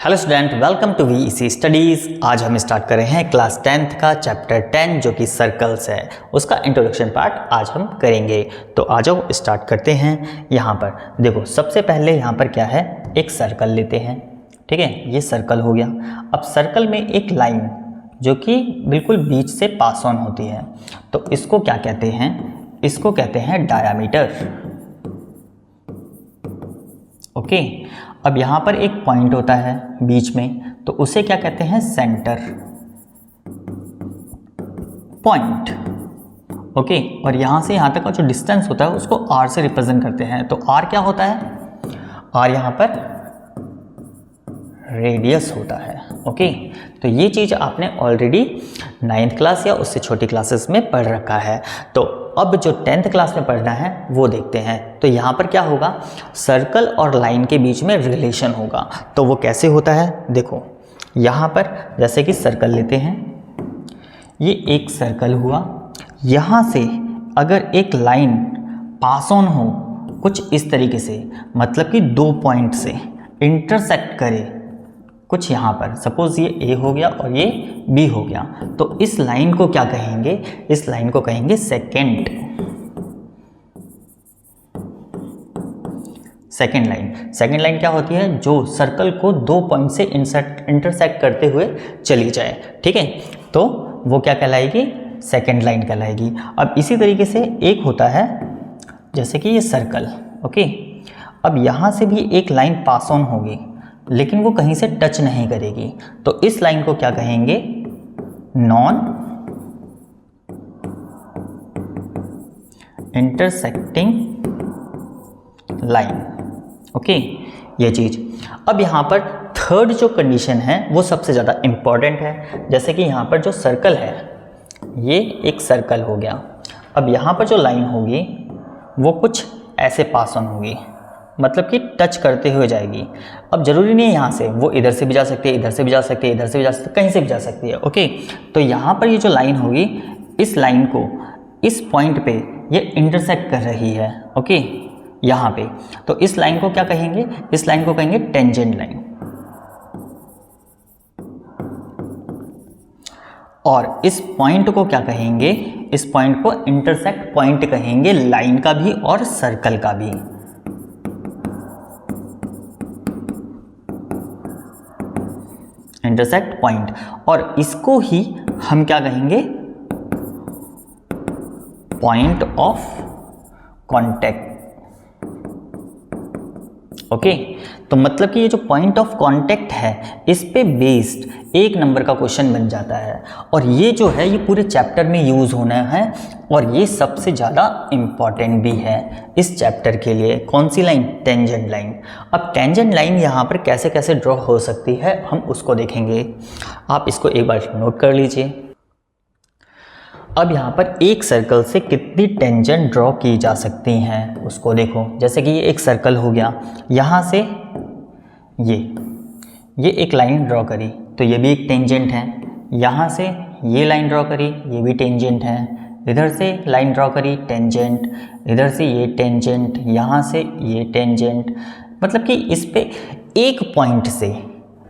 Hello student, welcome to VEC studies. आज हम start कर रहे हैं क्लास 10th का चैप्टर 10 जो कि सर्कल्स है। उसका इंट्रोडक्शन पार्ट आज हम करेंगे। तो आ जाओ स्टार्ट करते हैं। यहाँ पर देखो, सबसे पहले यहाँ पर क्या है, एक सर्कल लेते हैं। ठीक है, ये सर्कल हो गया। अब सर्कल में एक लाइन जो कि बिल्कुल बीच से पास ऑन होती है, तो इसको क्या कहते हैं? इसको कहते हैं डायामीटर। ओके, अब यहाँ पर एक पॉइंट होता है बीच में, तो उसे क्या कहते हैं? Centre point. ओके, और यहाँ से यहाँ तक का जो डिस्टेंस होता है उसको आर से रिप्रेजेंट करते हैं। तो आर क्या होता है? आर यहाँ पर रेडियस होता है। ओके, तो ये चीज़ आपने ऑलरेडी 9th क्लास या उससे छोटी क्लासेस में पढ़ रखा है। तो अब जो 10th क्लास में पढ़ना है वो देखते हैं। तो यहाँ पर क्या होगा, सर्कल और लाइन के बीच में रिलेशन होगा। तो वो कैसे होता है? देखो, यहाँ पर जैसे कि सर्कल लेते हैं, ये एक सर्कल हुआ। यहाँ से अगर एक लाइन पास ऑन हो कुछ इस तरीके से, मतलब कि दो पॉइंट से इंटरसेक्ट करे कुछ यहाँ पर, सपोज ये ए हो गया और ये बी हो गया, तो इस लाइन को क्या कहेंगे? इस लाइन को कहेंगे second. Second line. Second line क्या होती है? जो सर्कल को दो पॉइंट से इंटरसेक्ट करते हुए चली जाए। ठीक है, तो वो क्या कहलाएगी? सेकेंड लाइन कहलाएगी। अब इसी तरीके से एक होता है जैसे कि ये सर्कल। ओके, अब यहाँ से भी एक लाइन पास ऑन होगी, लेकिन वो कहीं से टच नहीं करेगी, तो इस लाइन को क्या कहेंगे? Non intersecting line. ओके, ये चीज। अब यहाँ पर थर्ड जो कंडीशन है वो सबसे ज़्यादा इंपॉर्टेंट है। जैसे कि यहाँ पर जो सर्कल है, ये एक सर्कल हो गया। अब यहाँ पर जो लाइन होगी वो कुछ ऐसे पास ऑन होगी, मतलब कि टच करते हुए जाएगी। अब जरूरी नहीं है यहाँ से, वो इधर से भी जा सकती है, इधर से भी जा सकती है, इधर से भी जा सकती है, कहीं से भी जा सकती है। ओके, तो यहाँ पर ये जो लाइन होगी, इस लाइन को इस पॉइंट पे ये इंटरसेक्ट कर रही है। ओके, यहाँ पे, तो इस लाइन को क्या कहेंगे? इस लाइन को कहेंगे टेंजेंट लाइन। और इस पॉइंट को क्या कहेंगे? इस पॉइंट को इंटरसेक्ट पॉइंट कहेंगे, लाइन का भी और सर्कल का भी। Intersect point. और इसको ही हम क्या कहेंगे? Point of contact. ओके, तो मतलब कि ये जो पॉइंट ऑफ कांटेक्ट है, इस पे बेस्ड एक नंबर का क्वेश्चन बन जाता है। और ये जो है, ये पूरे चैप्टर में यूज होना है, और ये सबसे ज़्यादा इम्पॉर्टेंट भी है इस चैप्टर के लिए। कौन सी लाइन? Tangent line. अब टेंजेंट लाइन यहाँ पर कैसे कैसे ड्रॉ हो सकती है, हम उसको देखेंगे। आप इसको एक बार नोट कर लीजिए। अब यहाँ पर एक सर्कल से कितनी टेंजेंट ड्रॉ की जा सकती हैं उसको देखो। जैसे कि ये एक सर्कल हो गया, यहाँ से ये एक लाइन ड्रॉ करी, तो ये भी एक टेंजेंट है। यहाँ से ये लाइन ड्रॉ करी, ये भी टेंजेंट है। इधर से लाइन ड्रॉ करी, टेंजेंट। इधर से ये टेंजेंट, यहाँ से ये टेंजेंट। मतलब कि इस पे एक पॉइंट से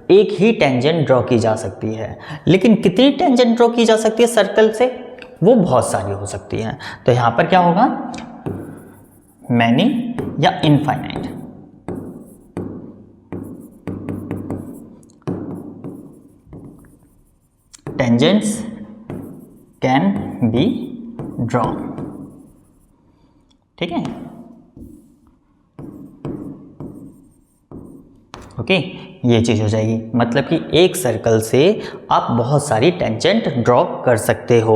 एक ही टेंजेंट ड्रॉ की जा सकती है। लेकिन कितनी टेंजेंट ड्रॉ की जा सकती है सर्कल से? वो बहुत सारी हो सकती हैं। तो यहाँ पर क्या होगा? मैनी या infinite. Tangents can be drawn. ठीक है, ओके, ये चीज़ हो जाएगी। मतलब कि एक सर्कल से आप बहुत सारी टेंजेंट ड्रॉ कर सकते हो।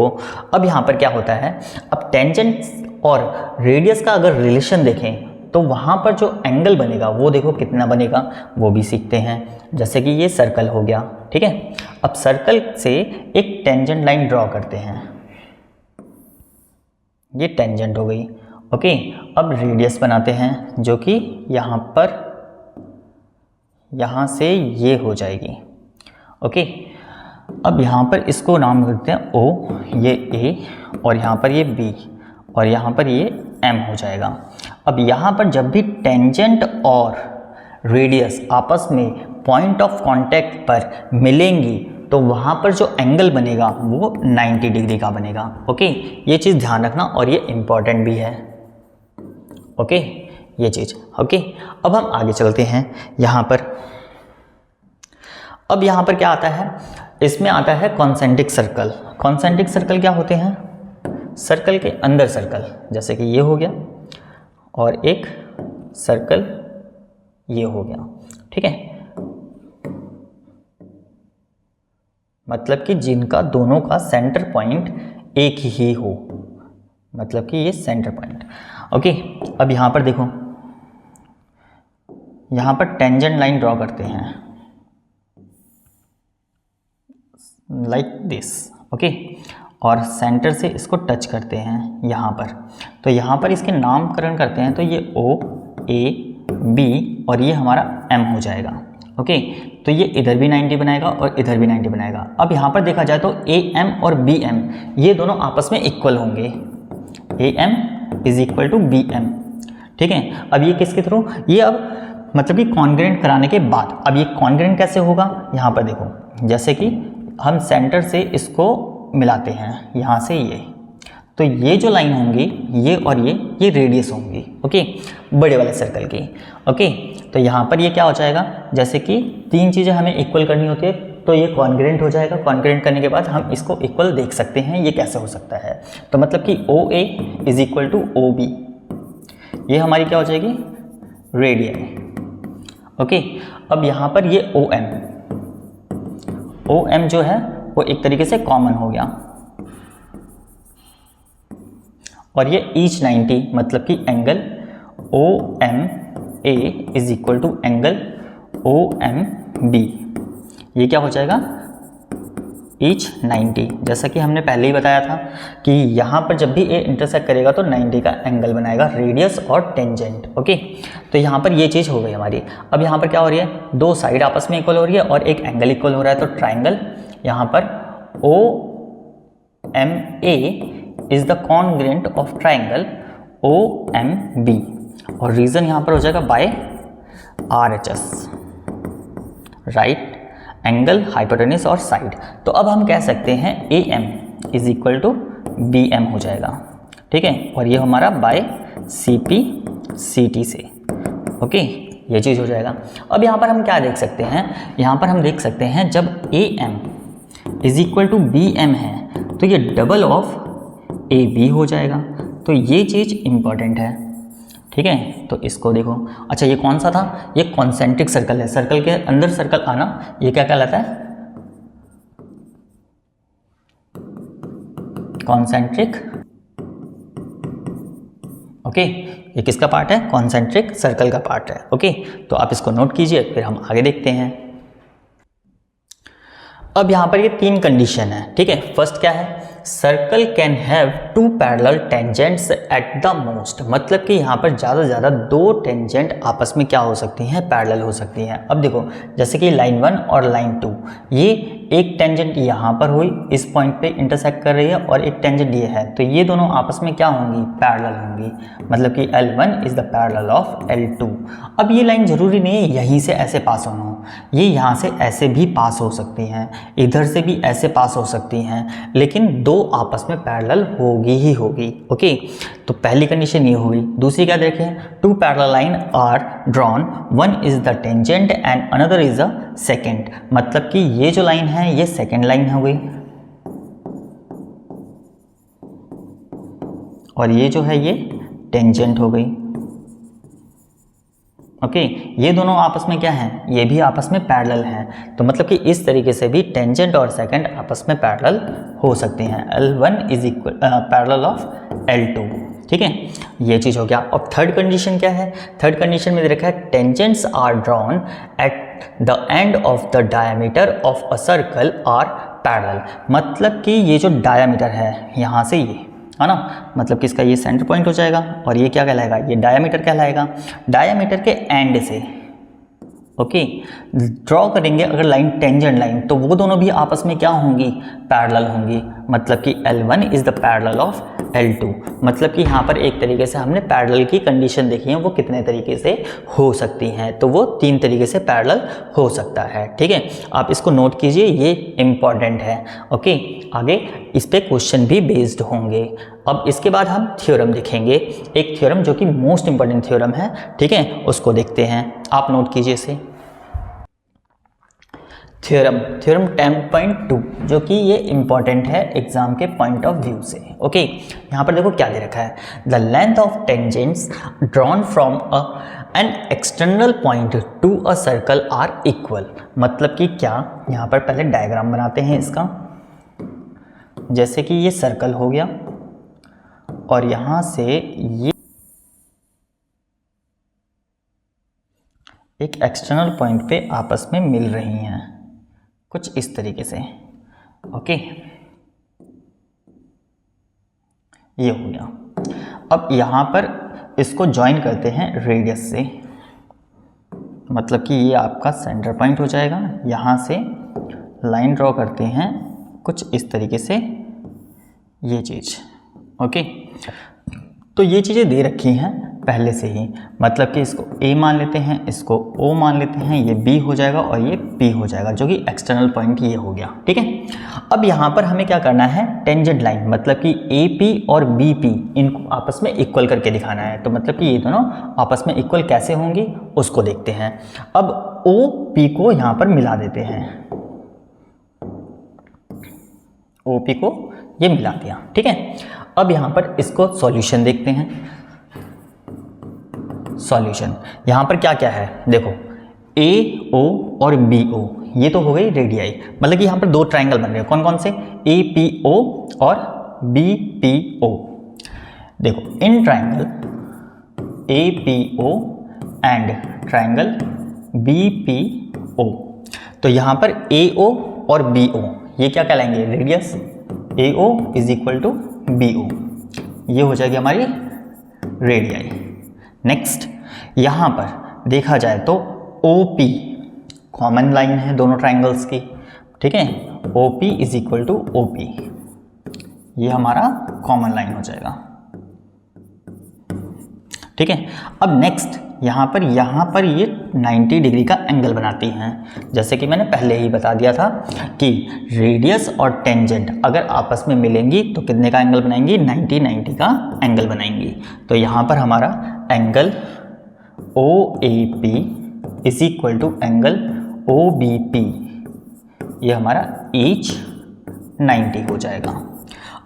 अब यहाँ पर क्या होता है, अब टेंजेंट और रेडियस का अगर रिलेशन देखें तो वहाँ पर जो एंगल बनेगा वो देखो कितना बनेगा, वो भी सीखते हैं। जैसे कि ये सर्कल हो गया। ठीक है, अब सर्कल से एक टेंजेंट लाइन ड्रॉ करते हैं, ये टेंजेंट हो गई। ओके, अब रेडियस बनाते हैं जो कि यहाँ से ये हो जाएगी। ओके, अब यहाँ पर इसको नाम करते हैं O, ये A, और यहाँ पर ये B, और यहाँ पर ये M हो जाएगा। अब यहाँ पर जब भी टेंजेंट और रेडियस आपस में पॉइंट ऑफ कांटेक्ट पर मिलेंगी तो वहाँ पर जो एंगल बनेगा वो 90 डिग्री का बनेगा। ओके, ये चीज़ ध्यान रखना और ये इम्पॉर्टेंट भी है। ओके, ये चीज़। ओके, अब हम आगे चलते हैं यहाँ पर। अब यहाँ पर क्या आता है, इसमें आता है कॉन्सेंट्रिक सर्कल। कॉन्सेंट्रिक सर्कल क्या होते हैं, सर्कल के अंदर सर्कल, जैसे कि ये हो गया और एक सर्कल ये हो गया। ठीक है, मतलब कि जिनका दोनों का सेंटर पॉइंट एक ही हो, मतलब कि ये सेंटर पॉइंट। ओके, अब यहाँ पर देखो, यहाँ पर टेंजेंट लाइन ड्रॉ करते हैं लाइक दिस। ओके, और सेंटर से इसको टच करते हैं यहाँ पर, तो यहाँ पर इसके नामकरण करते हैं, तो ये O A B और ये हमारा M हो जाएगा। ओके, तो ये इधर भी 90 बनाएगा और इधर भी 90 बनाएगा। अब यहाँ पर देखा जाए तो AM और BM ये दोनों आपस में इक्वल होंगे, AM is equal to BM। ठीक है, अब ये किसके थ्रू, ये अब मतलब कि कॉन्ग्रेंट कराने के बाद, अब ये कॉन्ग्रेंट कैसे होगा, यहाँ पर देखो, जैसे कि हम सेंटर से इसको मिलाते हैं यहाँ से ये, तो ये जो लाइन होंगी ये और ये रेडियस होंगी। ओके, बड़े वाले सर्कल की। ओके, तो यहाँ पर ये क्या हो जाएगा, जैसे कि तीन चीज़ें हमें इक्वल करनी होती है तो ये कॉन्ग्रेंट हो जाएगा। कॉन्ग्रेंट करने के बाद हम इसको इक्वल देख सकते हैं, ये कैसे हो सकता है, तो मतलब कि OA is equal to OB, ये हमारी क्या हो जाएगी, रेडियन। ओके, अब यहाँ पर ये OM जो है वो एक तरीके से कॉमन हो गया, और ये ईच 90 मतलब कि angle OMA is equal to angle OMB, ये क्या हो जाएगा, ईच 90। जैसा कि हमने पहले ही बताया था कि यहाँ पर जब भी ए इंटरसेक्ट करेगा तो 90 का एंगल बनाएगा, रेडियस और टेंजेंट। ओके, तो यहाँ पर ये चीज़ हो गई हमारी। अब यहाँ पर क्या हो रही है, दो साइड आपस में इक्वल हो रही है और एक एंगल इक्वल हो रहा है, तो ट्राइंगल यहाँ पर OMA is the congruent of triangle OMB, और रीजन यहाँ पर हो जाएगा by RHS, right angle, hypotenuse और साइड। तो अब हम कह सकते हैं AM is equal to BM हो जाएगा। ठीक है, और ये हमारा बाय CP CT से। ओके, ये चीज़ हो जाएगा। अब यहाँ पर हम क्या देख सकते हैं, यहाँ पर हम देख सकते हैं जब AM is equal to BM है तो ये डबल ऑफ AB हो जाएगा, तो ये चीज़ इंपॉर्टेंट है। ठीक है, तो इसको देखो, अच्छा ये कौन सा था, ये कॉन्सेंट्रिक सर्कल है, सर्कल के अंदर सर्कल आना, ये क्या कहलाता है, कॉन्सेंट्रिक। ओके, ये किसका पार्ट है, कॉन्सेंट्रिक सर्कल का पार्ट है। ओके, तो आप इसको नोट कीजिए, फिर हम आगे देखते हैं। अब यहाँ पर ये तीन कंडीशन है। ठीक है, फर्स्ट क्या है, circle can have two parallel tangents at the most, मतलब कि यहाँ पर ज़्यादा से ज़्यादा दो टेंजेंट आपस में क्या हो सकती हैं, पैरेलल हो सकती हैं। अब देखो, जैसे कि लाइन 1 और लाइन 2, ये एक टेंजेंट यहाँ पर हुई, इस पॉइंट पे इंटरसेक्ट कर रही है, और एक टेंजेंट ये है, तो ये दोनों आपस में क्या होंगी, पैरेलल होंगी, मतलब कि L1 is the parallel of L2। अब ये लाइन ज़रूरी नहीं है यहीं से ऐसे पास होना हो, ये यहाँ से ऐसे भी पास हो सकती हैं, इधर से भी ऐसे पास हो सकती हैं, लेकिन दो आपस में पैरेलल होगी ही होगी। ओके, तो पहली कंडीशन ये हुई। दूसरी क्या देखें, two parallel line are drawn, one is the tangent and another is the second, मतलब कि ये जो लाइन है ये सेकेंड लाइन हो गई, और ये जो है ये टेंजेंट हो गई। ओके, ये दोनों आपस में क्या हैं, ये भी आपस में पैरेलल हैं, तो मतलब कि इस तरीके से भी टेंजेंट और सेकंड आपस में पैरेलल हो सकते हैं। L1 is equal parallel of L2। ठीक है, ये चीज़ हो गया। अब थर्ड कंडीशन क्या है, थर्ड कंडीशन में दे रखा है tangents are drawn at the end of the diameter of a circle are parallel, मतलब कि ये जो डायमीटर है यहाँ से ये है ना, मतलब कि इसका ये सेंटर पॉइंट हो जाएगा, और ये क्या कहलाएगा, ये डायमीटर कहलाएगा। डायमीटर के एंड से ओके ड्रॉ करेंगे अगर लाइन टेंजेंट लाइन, तो वो दोनों भी आपस में क्या होंगी, पैरेलल होंगी, मतलब कि L1 is the parallel of L2, मतलब कि यहाँ पर एक तरीके से हमने पैरेलल की कंडीशन देखी है वो कितने तरीके से हो सकती हैं, तो वो 3 तरीके से पैरेलल हो सकता है। ठीक है, आप इसको नोट कीजिए, ये इम्पॉर्टेंट है। ओके, आगे इस पे क्वेश्चन भी बेस्ड होंगे। अब इसके बाद हम थ्योरम देखेंगे, एक थ्योरम जो कि मोस्ट इंपॉर्टेंट थ्योरम है। ठीक है, उसको देखते हैं, आप नोट कीजिए इसे। थ्योरम 10.2 जो कि ये इंपॉर्टेंट है एग्जाम के पॉइंट ऑफ व्यू से। ओके, यहाँ पर देखो क्या दे रखा है, the length of tangents drawn from an external point to a circle are equal. मतलब कि क्या, यहाँ पर पहले डायग्राम बनाते हैं इसका। जैसे कि ये सर्कल हो गया और यहाँ से ये एक एक्सटर्नल पॉइंट पे आपस में मिल रही हैं कुछ इस तरीके से। ओके, ये हो गया। अब यहाँ पर इसको ज्वाइन करते हैं रेडियस से, मतलब कि ये आपका सेंटर पॉइंट हो जाएगा। यहाँ से लाइन ड्रॉ करते हैं कुछ इस तरीके से, ये चीज़। ओके, तो ये चीज़ें दे रखी हैं पहले से ही, मतलब कि इसको A मान लेते हैं, इसको O मान लेते हैं, ये B हो जाएगा और ये P हो जाएगा, जो कि एक्सटर्नल पॉइंट ये हो गया। ठीक है, अब यहाँ पर हमें क्या करना है, टेंजेंट लाइन, मतलब कि AP और BP इनको आपस में इक्वल करके दिखाना है। तो मतलब कि ये दोनों आपस में इक्वल कैसे होंगी उसको देखते हैं। अब OP को यहाँ पर मिला देते हैं, OP को ये मिला दिया। ठीक है, अब यहाँ पर इसको सॉल्यूशन देखते हैं। सॉल्यूशन यहाँ पर क्या क्या है, देखो AO और BO ये तो हो गई रेडियाई, मतलब कि यहाँ पर 2 ट्रायंगल बन रहे हैं। कौन कौन से, APO और BPO। देखो in triangle APO and triangle BPO, तो यहाँ पर AO और BO ये क्या कहलाएंगे, radius. AO is equal to BO, ये हो जाएगी हमारी रेडियाई। नेक्स्ट यहाँ पर देखा जाए तो OP कॉमन लाइन है दोनों ट्रायंगल्स की। ठीक है, OP is equal to OP, ये हमारा कॉमन लाइन हो जाएगा। ठीक है, अब नेक्स्ट यहाँ पर ये 90 डिग्री का एंगल बनाती हैं। जैसे कि मैंने पहले ही बता दिया था कि रेडियस और टेंजेंट अगर आपस में मिलेंगी तो कितने का एंगल बनाएंगी, 90 का एंगल बनाएंगी। तो यहाँ पर हमारा angle OAP is equal to angle OBP, ये हमारा ईच 90 हो जाएगा।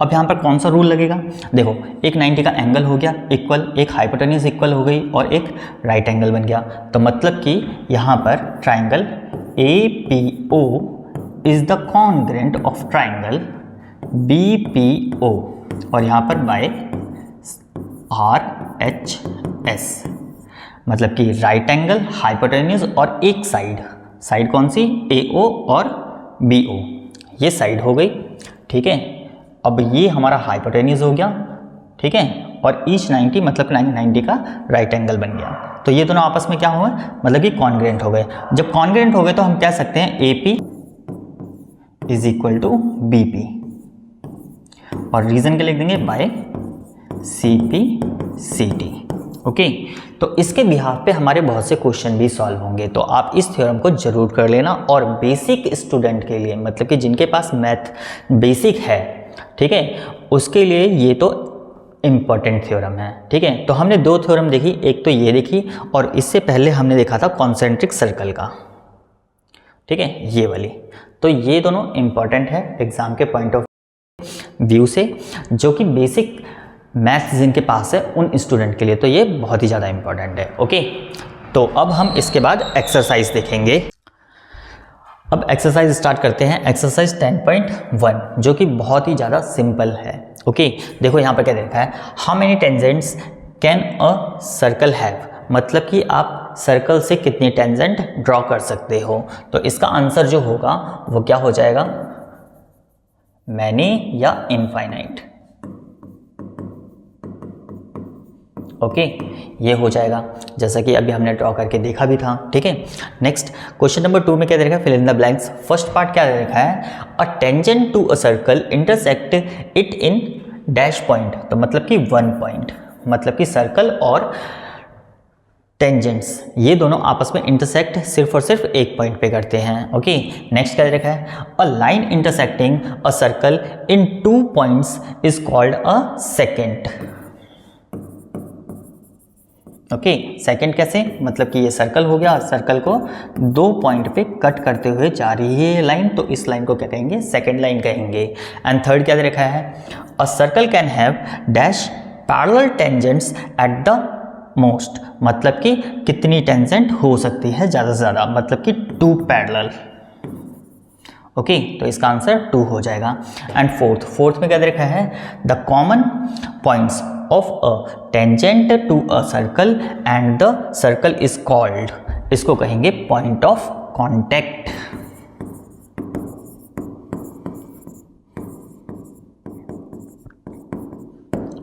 अब यहाँ पर कौन सा रूल लगेगा, देखो एक 90 का एंगल हो गया इक्वल, एक हाइपोटेन्यूज इक्वल हो गई और एक राइट एंगल बन गया। तो मतलब कि यहाँ पर triangle APO is the congruent of triangle BPO और यहाँ पर बाय RHS, मतलब कि राइट एंगल, हाइपोटेन्यूज और एक साइड कौन सी, AO और BO, ये साइड हो गई। ठीक है, अब ये हमारा हाइपोटेन्यूज हो गया। ठीक है, और ईच 90 मतलब 90 का राइट एंगल बन गया। तो ये दोनों आपस में क्या हुए, मतलब कि कॉन्ग्रेंट हो गए। जब कॉन्ग्रेंट हो गए तो हम कह सकते हैं AP is equal to BP और रीजन के लिख देंगे बाय CP/CD। ओके, तो इसके बिहाफ पे हमारे बहुत से क्वेश्चन भी सॉल्व होंगे, तो आप इस थ्योरम को जरूर कर लेना। और बेसिक स्टूडेंट के लिए, मतलब कि जिनके पास मैथ बेसिक है, ठीक है, उसके लिए ये तो इम्पॉर्टेंट थ्योरम है। ठीक है, तो हमने 2 थ्योरम देखी, एक तो ये देखी और इससे पहले हमने देखा था कॉन्सेंट्रिक सर्कल का। ठीक है, ये वाली, तो ये दोनों इम्पॉर्टेंट है एग्जाम के पॉइंट ऑफ व्यू से, जो कि बेसिक मैथ्स जिनके पास है उन स्टूडेंट के लिए तो ये बहुत ही ज़्यादा इम्पॉर्टेंट है। ओके, तो अब हम इसके बाद एक्सरसाइज देखेंगे। अब एक्सरसाइज स्टार्ट करते हैं, एक्सरसाइज 10.1 जो कि बहुत ही ज़्यादा सिंपल है। ओके, देखो यहाँ पर क्या देखा है, how many tangents can a circle have, मतलब कि आप सर्कल से कितनी टेंजेंट ड्रॉ कर सकते हो। तो इसका आंसर जो होगा वो क्या हो जाएगा, मैनी या इनफाइनाइट। ओके, ये हो जाएगा जैसा कि अभी हमने ड्रॉ करके देखा भी था। ठीक है, नेक्स्ट क्वेश्चन नंबर 2 में क्या दे रखा है, fill in the blanks. First part क्या दे रखा है, a tangent to a circle intersect it in dash point, तो मतलब कि 1 पॉइंट, मतलब कि सर्कल और टेंजेंट्स ये दोनों आपस में इंटरसेक्ट सिर्फ और सिर्फ एक पॉइंट पे करते हैं। ओके, नेक्स्ट क्या लिखा है, a line intersecting a circle in 2 points is called a secant. Okay, second कैसे, मतलब कि ये सर्कल हो गया, सर्कल को 2 पॉइंट पे कट करते हुए जा रही है ये लाइन, तो इस लाइन को क्या कहेंगे, सेकेंड लाइन कहेंगे। एंड थर्ड क्या लिखा है, a circle can have dash parallel tangents at the most, मतलब कि कितनी टेंजेंट हो सकती है ज़्यादा से ज़्यादा, मतलब कि 2 पैरेलल। ओके, तो इसका आंसर 2 हो जाएगा। एंड फोर्थ में क्या दे रखा है, the common points of a tangent to a circle and the circle is called, इसको कहेंगे पॉइंट ऑफ कॉन्टैक्ट।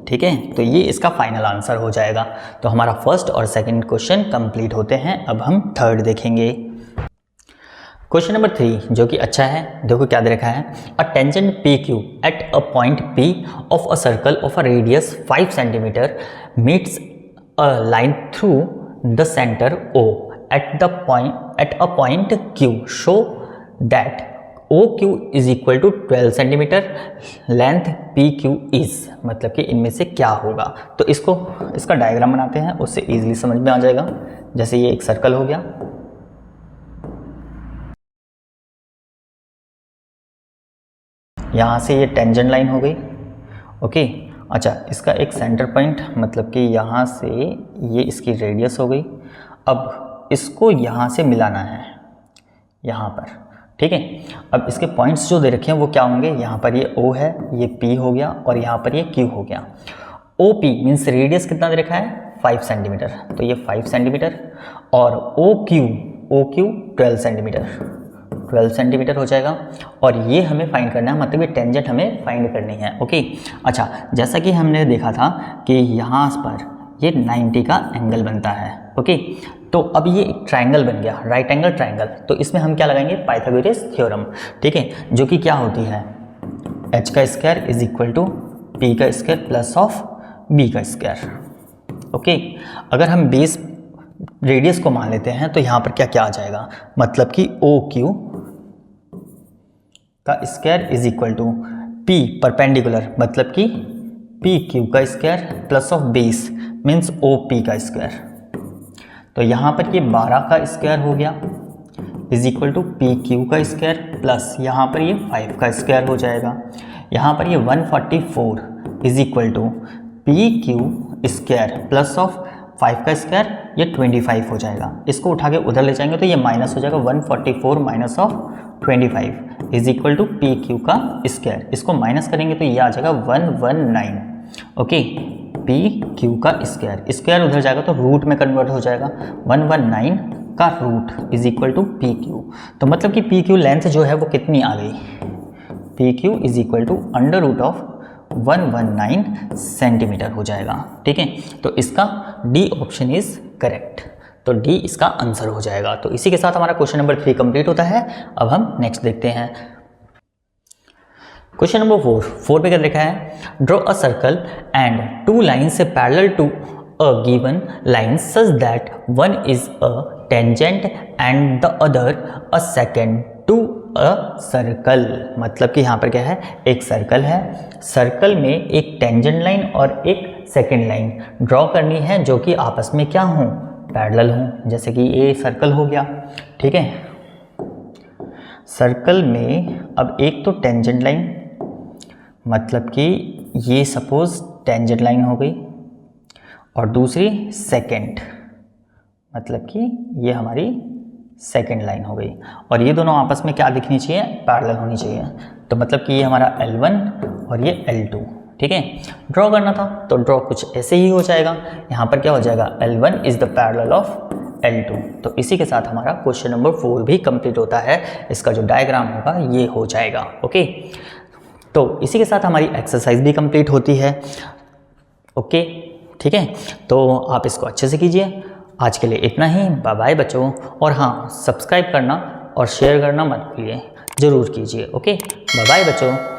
ठीक है, तो ये इसका फाइनल आंसर हो जाएगा। तो हमारा फर्स्ट और सेकंड क्वेश्चन कंप्लीट होते हैं। अब हम थर्ड देखेंगे। क्वेश्चन नंबर 3 जो कि अच्छा है, देखो क्या दे रखा है, a tangent P Q at a point P of a circle of a radius 5 centimetre meets a line through the centre O at a point Q, show that O Q is equal to 12 centimetre, length P Q is, मतलब कि इनमें से क्या होगा। तो इसका diagram बनाते हैं, उससे इजीली समझ में आ जाएगा। जैसे ये एक सर्कल हो गया, यहाँ से ये टेंजेंट लाइन हो गई। ओके, अच्छा, इसका एक सेंटर पॉइंट, मतलब कि यहाँ से ये इसकी रेडियस हो गई। अब इसको यहाँ से मिलाना है यहाँ पर, ठीक है। अब इसके पॉइंट्स जो दे रखे हैं वो क्या होंगे, यहाँ पर ये O है, ये P हो गया और यहाँ पर ये Q हो गया। OP मीन्स रेडियस कितना दे रखा है, 5 सेंटीमीटर, तो ये 5 सेंटीमीटर, और OQ 12 सेंटीमीटर, 12 सेंटीमीटर हो जाएगा। और ये हमें फाइंड करना है, मतलब ये टेंजेंट हमें फाइंड करनी है। ओके, अच्छा, जैसा कि हमने देखा था कि यहाँ पर ये 90 का एंगल बनता है। ओके, तो अब ये एक ट्रायंगल बन गया, राइट एंगल ट्रायंगल, तो इसमें हम क्या लगाएंगे, पाइथागोरस थ्योरम, ठीक है, जो कि क्या होती है, h का square is equal to p का स्क्वायर प्लस ऑफ b का स्क्वायर। ओके, अगर हम बेस रेडियस को मान लेते हैं तो यहाँ पर क्या क्या आ जाएगा, मतलब कि OQ का square is equal to P perpendicular, मतलब कि PQ का square plus of base means OP का स्क्वायर। तो यहाँ पर ये 12 का स्क्वायर हो गया इज इक्वल टू PQ का स्क्वायर प्लस यहाँ पर ये 5 का स्क्वायर हो जाएगा। यहाँ पर ये 144 is equal to PQ square plus of 5 का स्क्वायर, ये 25 हो जाएगा। इसको उठा के उधर ले जाएंगे तो ये माइनस हो जाएगा, 144 minus of 25 is equal to PQ का स्क्वायर। इसको माइनस करेंगे तो ये आ जाएगा 119। ओके, PQ का स्क्वायर उधर जाएगा तो रूट में कन्वर्ट हो जाएगा, 119 का root is equal to PQ। तो मतलब कि PQ लेंथ जो है वो कितनी आ गई, PQ is equal to under root of 119 centimetre हो जाएगा। ठीक है, तो इसका डी ऑप्शन इज करेक्ट, तो डी इसका आंसर हो जाएगा। तो इसी के साथ हमारा क्वेश्चन नंबर 3 कंप्लीट होता है। अब हम नेक्स्ट देखते हैं क्वेश्चन नंबर 4 पे क्या लिखा है, draw a circle and 2 lines parallel to a given line such that one is a tangent and the other a second to a circle. मतलब कि यहाँ पर क्या है, एक सर्कल है, सर्कल में एक टेंजेंट लाइन और एक सेकेंड लाइन ड्रॉ करनी है जो कि आपस में क्या हों, पैरेलल हों। जैसे कि ये सर्कल हो गया, ठीक है, सर्कल में अब एक तो टेंजेंट लाइन, मतलब कि ये सपोज टेंजेंट लाइन हो गई, और दूसरी सेकेंड, मतलब कि ये हमारी सेकेंड लाइन हो गई, और ये दोनों आपस में क्या दिखनी चाहिए, पैरेलल होनी चाहिए। तो मतलब कि ये हमारा L1 और ये L2, ठीक है, ड्रॉ करना था तो ड्रॉ कुछ ऐसे ही हो जाएगा। यहाँ पर क्या हो जाएगा, L1 is the parallel of L2। तो इसी के साथ हमारा क्वेश्चन नंबर 4 भी कंप्लीट होता है। इसका जो डायग्राम होगा ये हो जाएगा। ओके, तो इसी के साथ हमारी एक्सरसाइज भी कंप्लीट होती है। ओके, ठीक है, तो आप इसको अच्छे से कीजिए। आज के लिए इतना ही, बाय बाय बच्चों। और हाँ, सब्सक्राइब करना और शेयर करना मत भूलिए, ज़रूर कीजिए। ओके, बाय बाय बच्चों।